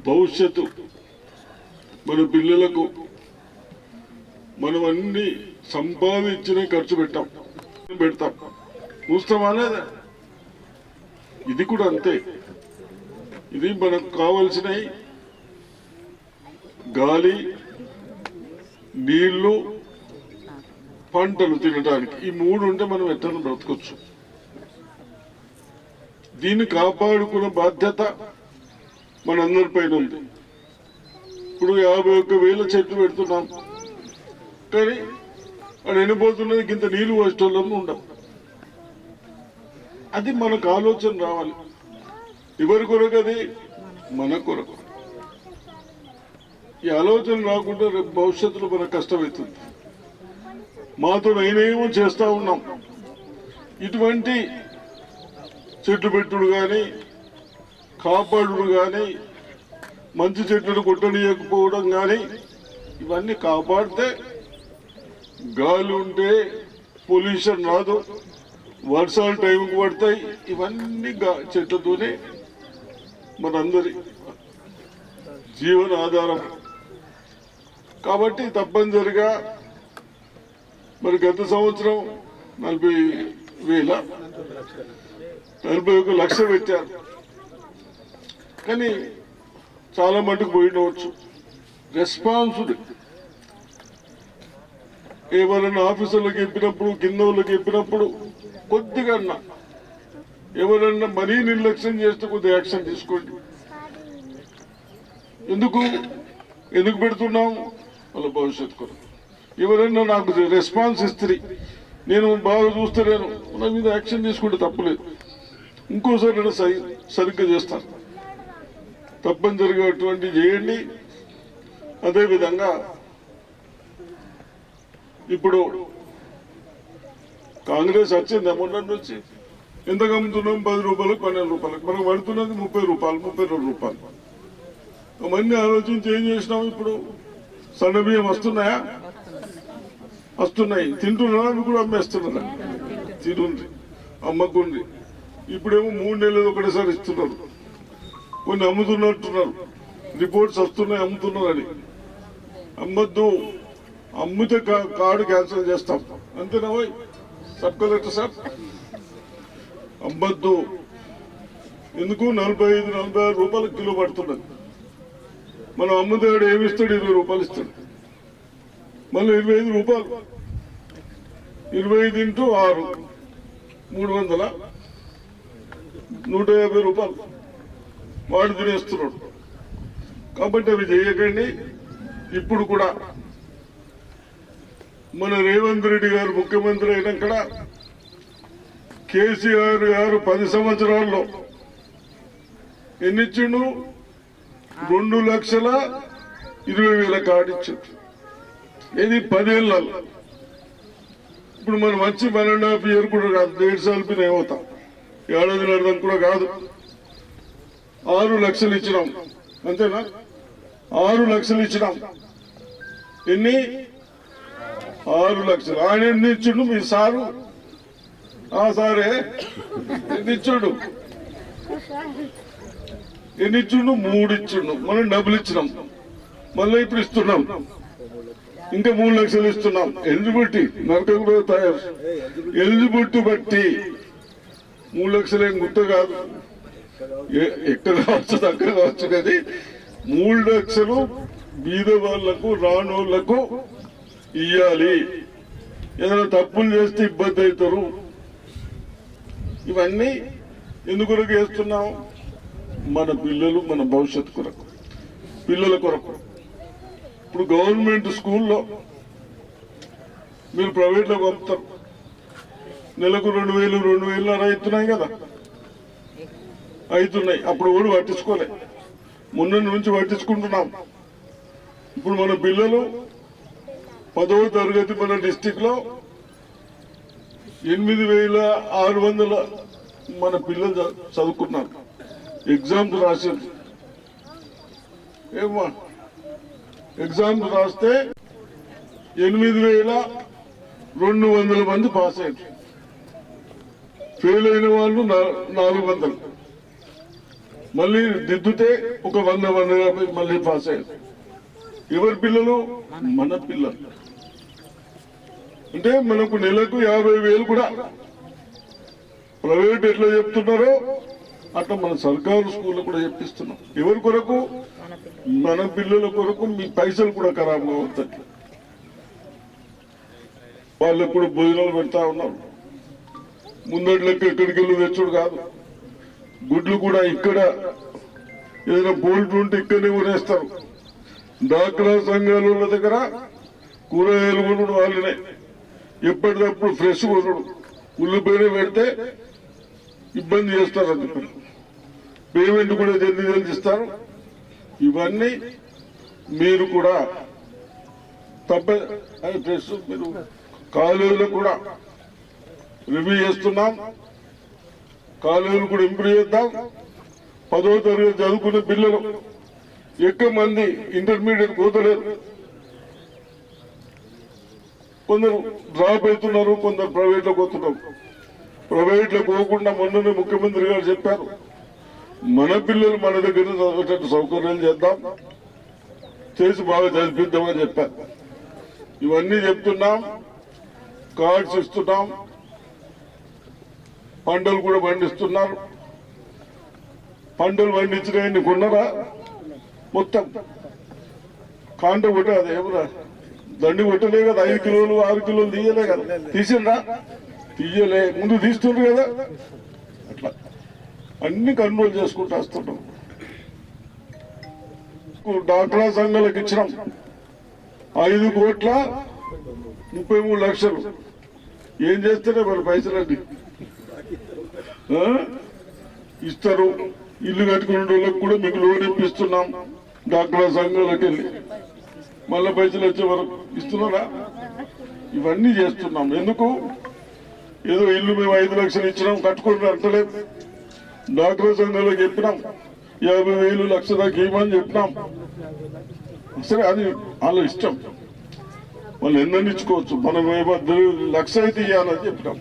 భవిష్యత్తు మన పిల్లలకు మనం అన్ని సంపాదించిన ఖర్చు పెడతాం చూస్తామా లేదా? ఇది కూడా అంతే. ఇది మనకు కావలసినవి గాలి, నీళ్లు, పంటలు తినడానికి. ఈ మూడు ఉంటే మనం ఎట్లా బ్రతకొచ్చు. దీన్ని కాపాడుకున్న బాధ్యత మనందరిపైన ఉంది. ఇప్పుడు 51,000 చెట్లు పెడుతున్నాం, కానీ అది ఎండిపోతున్నది. ఇంత నీళ్లు వచ్చేటోళ్ళము ఉండవు. అది మనకు ఆలోచన రావాలి. ఎవరి కొరకు? అది మన కొరకు. ఈ ఆలోచన రాకుండా రేపు భవిష్యత్తులో మనకు కష్టమవుతుంది. మాతో నేనేమో చేస్తా ఉన్నాం. ఇటువంటి చెట్లు పెట్టుడు కానీ, కాపాడుడు కానీ, మంచి చెట్లను కొట్టనీయకపోవడం కానీ, ఇవన్నీ కాపాడితే గాలి ఉంటే పొల్యూషన్ రాదు, వర్షాలు టైంకి పడతాయి. ఇవన్నీ చెట్లతోనే మనందరి జీవన ఆధారం. కాబట్టి తప్పనిసరిగా మరి గత సంవత్సరం 41 లక్షలు పెట్టారు. కానీ చాలా మటుకు పోయినవచ్చు. రెస్పాన్సిబుల్ ఎవరైనా ఆఫీసర్లకు చెప్పినప్పుడు, కింద వాళ్ళకి చెప్పినప్పుడు కొద్దిగా ఎవరన్నా మరీ నిర్లక్ష్యం చేస్తే కొద్దిగా యాక్షన్ తీసుకోండి. ఎందుకు పెడుతున్నాం? వాళ్ళ భవిష్యత్తు కొరకు. ఎవరైనా నాకు రెస్పాన్స్ ఇస్తే, నేను బాగా చూస్తలేను, నా మీద యాక్షన్ తీసుకుంటే తప్పులేదు. ఇంకోసారి సరిగ్గా చేస్తాను. తప్పనిసరిగా అటువంటివి చేయండి. అదేవిధంగా ఇప్పుడు కాంగ్రెస్ వచ్చింది మొన్న నుంచి ఎంత అమ్ముతున్నాం? 10 రూపాయలకు, 12 రూపాయలకు. మనకు పడుతున్నది 30 రూపాయలు, 32 రూపాయలు. అవన్నీ ఆలోచించి ఏం చేసినాం? ఇప్పుడు సన్న బియ్యం వస్తున్నాయా? వస్తున్నాయి. తింటున్నారా? అవి కూడా అమ్మేస్తున్నారా? తినుంది, అమ్మకుంది. ఇప్పుడేమో 3 నెలలు ఒకటేసారి ఇస్తున్నారు. కొన్ని అమ్ముతున్నట్టున్నారు, రిపోర్ట్స్ వస్తున్నాయి అమ్ముతున్నారని. అమ్మద్దు, అమ్మితే కార్డు క్యాన్సిల్ చేస్తాం. అంతేనా? సబ్ కలెక్టర్ సార్, అమ్మద్దు. ఎందుకు? 45-46 రూపాయలకు కిలో పడుతున్నది. మనం అమ్ముతాడు ఏమిస్తాడు? 20 రూపాయలు ఇస్తాడు. మళ్ళీ 25 రూపాయలు, 25 × 6 300, 150 రూపాయలు వాడు తినేస్తున్నాడు. కాబట్టి అవి చేయకండి. ఇప్పుడు కూడా మన రేవంత్ రెడ్డి గారు ముఖ్యమంత్రి అయినాక కేసీఆర్ గారు 10 సంవత్సరాల్లో ఎన్నిచ్చిండు? 2,20,000 కార్డు ఇచ్చిండు. ఇది 10 ఏళ్ళలో. ఇప్పుడు మనం వచ్చి 1.5 year కూడా కాదు, 1.5 సార్లు ఏమవుతాం, ఏడాది అర్థం కూడా కాదు. 6 లక్షలు ఇచ్చినాం. అంతేనా? 6 లక్షలు ఇచ్చినాం. ఎన్ని? 6 లక్షలు. ఆయన ఎన్ని ఇచ్చిండు? మీ సారు సారే ఎన్ని ఇచ్చిండు? 3 ఇచ్చిండు. మనం డబ్బులు ఇచ్చినాం, మళ్ళీ ఇప్పుడు ఇస్తున్నాం. ఇంకా 3 లక్షలు ఇస్తున్నాం. ఎలిజిబిలిటీ నరకం కూడా తయారు. ఎలిజిబిలిటీ బట్టి 3 లక్షలు ఏం గుర్తు కాదు, ఎక్కడ కావచ్చు దగ్గర కావచ్చు. కానీ 3 లక్షలు బీద వాళ్లకు, రానోళ్లకు ఇయ్యాలి. ఏదైనా తప్పులు చేస్తే ఇబ్బంది అవుతారు. ఇవన్నీ ఎందుకొరకు వేస్తున్నాం? మన పిల్లలు, మన భవిష్యత్తు కొరకు, పిల్లల కొరకు. ఇప్పుడు గవర్నమెంట్ స్కూల్లో మీరు ప్రైవేట్లో పంపుతారు, నెలకు 2,000, 2,500 అవుతున్నాయి కదా, అవుతున్నాయి. అప్పుడు కూడా పట్టించుకోలే, మొన్న నుంచి పట్టించుకుంటున్నాం. ఇప్పుడు మన పిల్లలు 10వ తరగతి మన డిస్టిక్ లో 8,600 మన పిల్లలు చదువుకున్నారు. ఎగ్జామ్స్ రాశారు. ఏమా ఎగ్జామ్స్ రాస్తే 8,200 మంది పాస్ అయ్యారు. ఫెయిల్ అయిన వాళ్ళు 400, మళ్ళీ దిద్దుతే ఒక 100-150 మళ్ళీ పాస్ అయ్యారు. ఎవరి పిల్లలు? మన పిల్లలు. అంటే మనకు నెలకు 50,000 కూడా. ప్రైవేట్ ఎట్లా చెప్తున్నారో అట్లా మన సర్కారు స్కూల్లో కూడా చెప్పిస్తున్నాం. ఎవరి కొరకు? మన పిల్లల కొరకు. మీ పైసలు కూడా ఖరాబ్ కావద్దు. వాళ్ళకు కూడా భోజనాలు పెడతా ఉన్నారు. ముందటి లెక్క ఎక్కడికి వెళ్ళి తెచ్చుడు కాదు. గుడ్లు కూడా ఇక్కడ ఏదైనా బోల్ట్ ఉంటే ఇక్కడనే కొనేస్తారు. డాక్రా సంఘాల దగ్గర కూరగాయలు కొనుడు వాళ్ళనే, ఎప్పటికప్పుడు ఫ్రెష్ కొనుడు. ఉల్లిపోయిన పెడితే ఇబ్బంది చేస్తారు. అని చెప్పి పేమెంట్ కూడా జల్దీ ఇస్తారు. ఇవన్నీ మీరు కూడా ఫ్రెష్. మీరు కాలేజీలో కూడా రివ్యూ చేస్తున్నాం. కాలేజీలు కూడా ఇంప్రూవ్ చేద్దాం. 10వ తరగతి చదువుకునే పిల్లలు ఎక్కువ మంది ఇంటర్మీడియట్ పోతలేరు. కొందరు డ్రాప్ అవుతున్నారు, కొందరు ప్రైవేట్లో పోతున్నారు. ప్రైవేట్లో పోకుండా మొన్ననే ముఖ్యమంత్రి గారు చెప్పారు, మన పిల్లలు మన దగ్గర చదివేటట్టు సౌకర్యాలు చేద్దాం, చేసి బాగా చదివిద్దామని చెప్పారు. ఇవన్నీ చెప్తున్నాం. కార్డ్స్ ఇస్తున్నాం. పంటలు కూడా పండిస్తున్నారు. పంటలు పండించిన కొన్నారా? మొత్తం కాంట కొట్టే అది ఏమరా దండి కొట్టలే కదా. 5 కిలోలు 6 కిలోలు తీయలే కదా. తీసిండ్రా? తీయలే. ముందు తీస్తుండ్రు కదా. అట్లా అన్ని కంట్రోల్ చేసుకుంటూ వస్తున్నాం. డాక్రా సంఘాలకు ఇచ్చినాం 5,33,00,000. ఏం చేస్తేనే మరి పైసలండి ఇస్తారు. ఇల్లు కట్టుకునే వాళ్ళకి కూడా మీకు లోన్ ఇప్పిస్తున్నాం. డాక్రా సంఘాలకు వెళ్ళి మళ్ళా పైసలు వచ్చే వరకు ఇస్తున్నారా? ఇవన్నీ చేస్తున్నాం. ఎందుకు? ఏదో ఇల్లు మేము 5 లక్షలు ఇచ్చినాం కట్టుకుని అంటలేదు. డాక్రా సంఘాలకు చెప్పినాం 50,000 లక్ష దాకా ఇవ్వమని చెప్పినాం. సరే, అది వాళ్ళ ఇష్టం. వాళ్ళు ఎన్నని ఇచ్చుకోవచ్చు. మనం 1 లక్ష అయితే ఇవ్వాలని చెప్పినాం.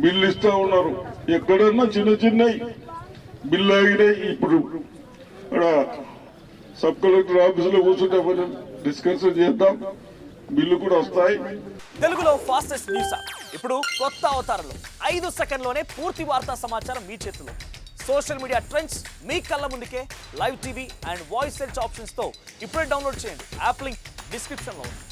బిల్లు ఇస్తా ఉన్నారు. ఎక్కడన్నా చిన్నవి బిల్లు ఆగినాయి. ఇప్పుడు ఇక్కడ సబ్ కలెక్టర్ ఆఫీసులో కూర్చుంటే డిస్కషన్ చేద్దాం. బిల్లు కూడా వస్తాయి. తెలుగులో ఫాస్టెస్ట్ న్యూస్ యాప్ ఇప్పుడు కొత్త అవతారంలో 5 సెకండ్లోనే పూర్తి వార్తా సమాచారం మీ చేతిలో. సోషల్ మీడియా ట్రెండ్స్ మీ కళ్ళ ముందుకే live TV and voice search options తో ఇప్పుడే డౌన్లోడ్ చేయండి. యాప్ లింక్ డిస్క్రిప్షన్ లో ఉంది.